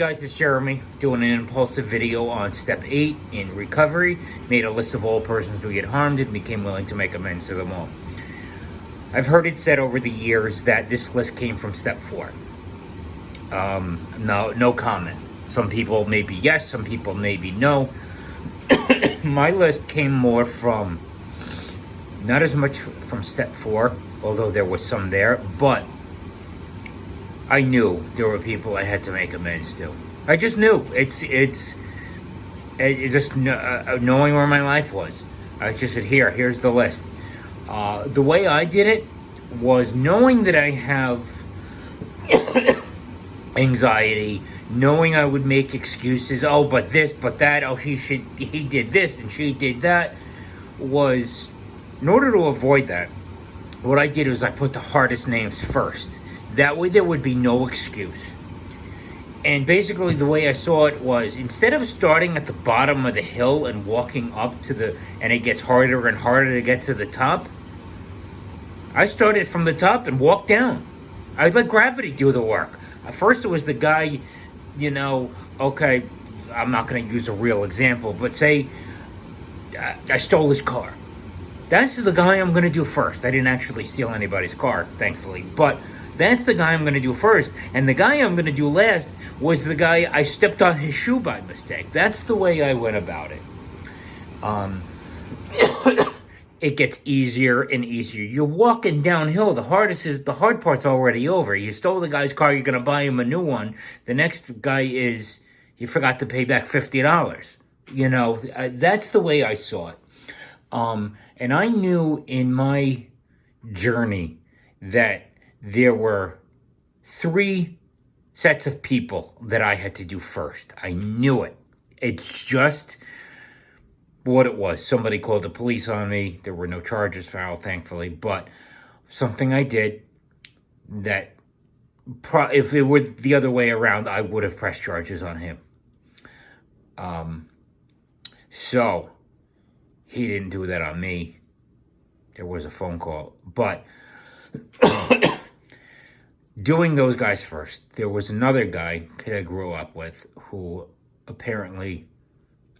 Guys, it's Jeremy doing an impulsive video on step 8 in recovery. Made a list of all persons who get harmed and became willing to make amends to them all. I've heard it said over the years that this list came from step 4. No comment. Some people maybe yes, some people maybe no. My list came more from, not as much from step 4, although there was some there, but I knew there were people I had to make amends to. I just knew. It's just knowing where my life was. I just said, here's the list. The way I did it was knowing that I have anxiety, knowing I would make excuses. Oh, but this, but that. Oh, he did this and she did that. Was, in order to avoid that, what I did was I put the hardest names first. That way there would be no excuse. And basically the way I saw it was, instead of starting at the bottom of the hill and walking up and it gets harder and harder to get to the top, I started from the top and walked down. I let gravity do the work. At first it was the guy, okay, I'm not going to use a real example, but say I stole his car. That's the guy I'm going to do first. I didn't actually steal anybody's car, thankfully, but that's the guy I'm going to do first. And the guy I'm going to do last was the guy I stepped on his shoe by mistake. That's the way I went about it. It gets easier and easier. You're walking downhill. The hard part's already over. You stole the guy's car. You're going to buy him a new one. The next guy is, you forgot to pay back $50. That's the way I saw it. And I knew in my journey that there were 3 sets of people that I had to do first. I knew it. It's just what it was. Somebody called the police on me. There were no charges filed, thankfully, but something I did that if it were the other way around, I would have pressed charges on him. So he didn't do that on me. There was a phone call, but doing those guys first. There was another guy that I grew up with who apparently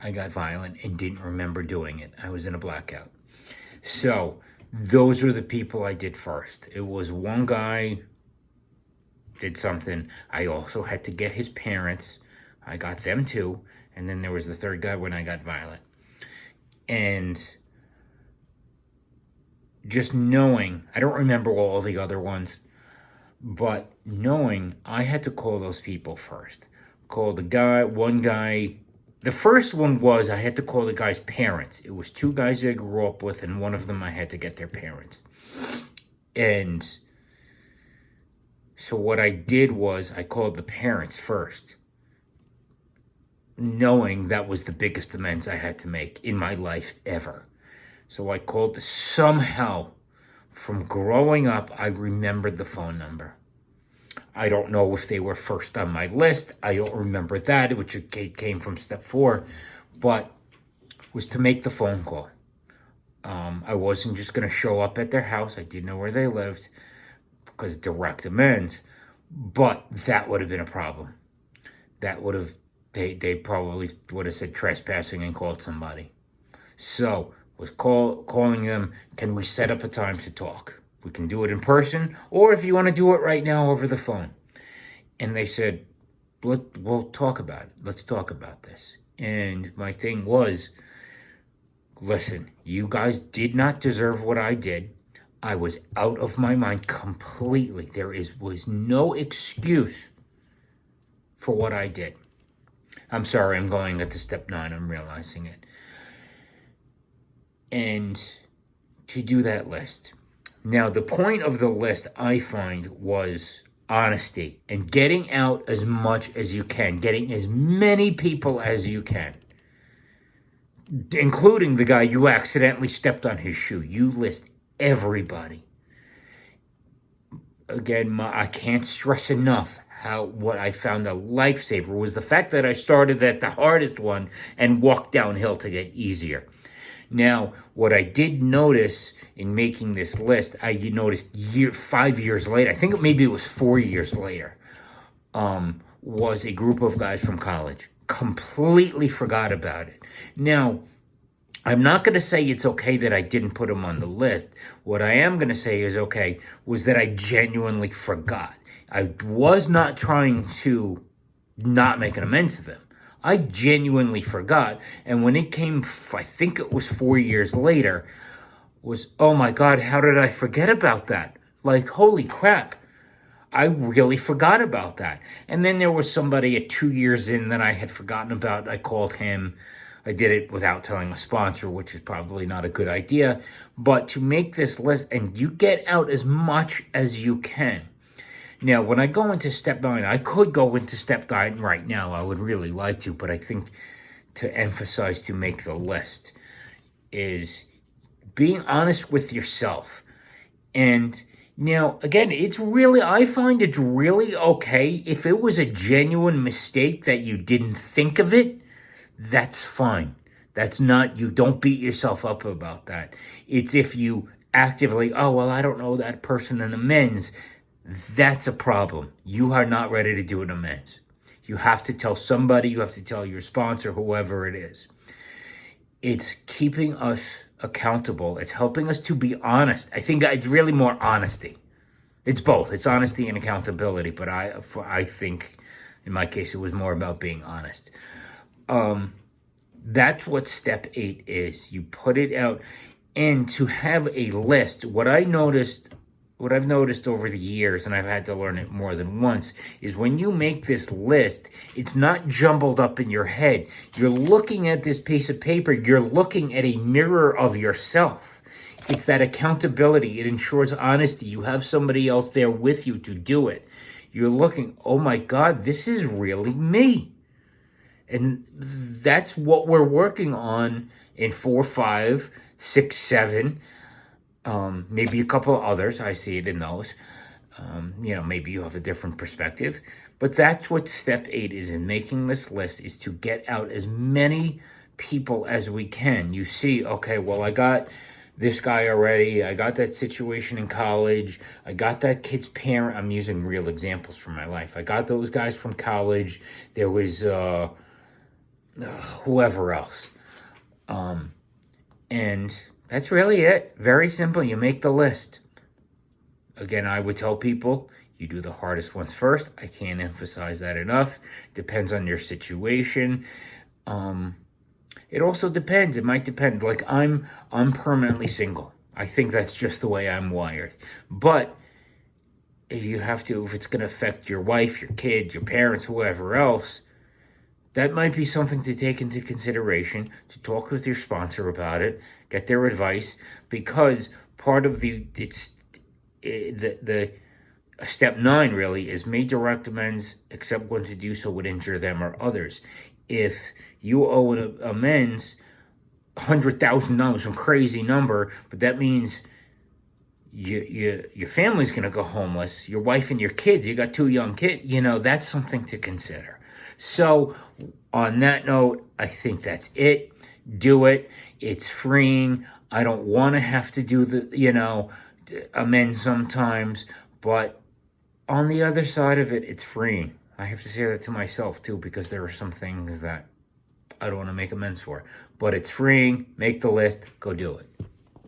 I got violent and didn't remember doing it. I was in a blackout. So those were the people I did first. It was one guy did something. I also had to get his parents. I got them too. And then there was the third guy when I got violent. And just knowing, I don't remember all the other ones, but knowing I had to call those people first. Call one guy. The first one was I had to call the guy's parents. It was 2 guys I grew up with, and one of them I had to get their parents. And so what I did was I called the parents first, knowing that was the biggest amends I had to make in my life ever. So I called somehow. From growing up, I remembered the phone number. I don't know if they were first on my list. I don't remember that, which came from step 4, but was to make the phone call. I wasn't just going to show up at their house. I didn't know where they lived because direct amends, but that would have been a problem. That would have, they probably would have said trespassing and called somebody. So was calling them, can we set up a time to talk? We can do it in person, or if you want to do it right now over the phone. And they said, we'll talk about it. Let's talk about this. And my thing was, listen, you guys did not deserve what I did. I was out of my mind completely. There was no excuse for what I did. I'm sorry, I'm going at the step 9. I'm realizing it. And to do that list. Now, the point of the list, I find, was honesty and getting out as much as you can, getting as many people as you can, including the guy you accidentally stepped on his shoe. You list everybody. Again, I can't stress enough what I found a lifesaver was the fact that I started at the hardest one and walked downhill to get easier. Now, what I did notice in making this list, I noticed 5 years later, I think maybe it was 4 years later, was a group of guys from college. Completely forgot about it. Now, I'm not going to say it's okay that I didn't put them on the list. What I am going to say is okay was that I genuinely forgot. I was not trying to not make an amends to them. I genuinely forgot. And when it came, I think it was 4 years later, was, oh my God, how did I forget about that? Like, holy crap. I really forgot about that. And then there was somebody at 2 years in that I had forgotten about. I called him. I did it without telling a sponsor, which is probably not a good idea. But to make this list, and you get out as much as you can. Now, when I go into step 9, I could go into step 9 right now. I would really like to, but I think to emphasize to make the list is being honest with yourself. And now, again, I find it's really okay. If it was a genuine mistake that you didn't think of it, that's fine. That's not, you don't beat yourself up about that. It's if you actively, oh, well, I don't know that person an amends. That's a problem. You are not ready to do an amends. You have to tell somebody, you have to tell your sponsor, whoever it is. It's keeping us accountable. It's helping us to be honest. I think it's really more honesty. It's both. It's honesty and accountability. But I think, in my case, it was more about being honest. That's what step 8 is. You put it out. And to have a list, what I've noticed over the years, and I've had to learn it more than once, is when you make this list, it's not jumbled up in your head. You're looking at this piece of paper. You're looking at a mirror of yourself. It's that accountability. It ensures honesty. You have somebody else there with you to do it. You're looking, oh my God, this is really me. And that's what we're working on in 4, 5, 6, 7, maybe a couple of others. I see it in those. Maybe you have a different perspective. But that's what step 8 is in making this list, is to get out as many people as we can. You see, okay, well, I got this guy already. I got that situation in college. I got that kid's parent. I'm using real examples from my life. I got those guys from college. There was whoever else. And that's really it. Very simple. You make the list. Again, I would tell people, you do the hardest ones first. I can't emphasize that enough. Depends on your situation. It also depends. It might depend. Like, I'm permanently single. I think that's just the way I'm wired. But if it's going to affect your wife, your kids, your parents, whoever else, that might be something to take into consideration, to talk with your sponsor about it, get their advice, because part of the step 9 really is may direct amends except when to do so would injure them or others. If you owe an amends $100,000, some crazy number, but that means your family's going to go homeless, your wife and your kids, you got 2 young kids, that's something to consider. So on that note, I think that's it. Do it. It's freeing. I don't want to have to do the, amends sometimes, but on the other side of it, it's freeing. I have to say that to myself too, because there are some things that I don't want to make amends for, but it's freeing. Make the list. Go do it.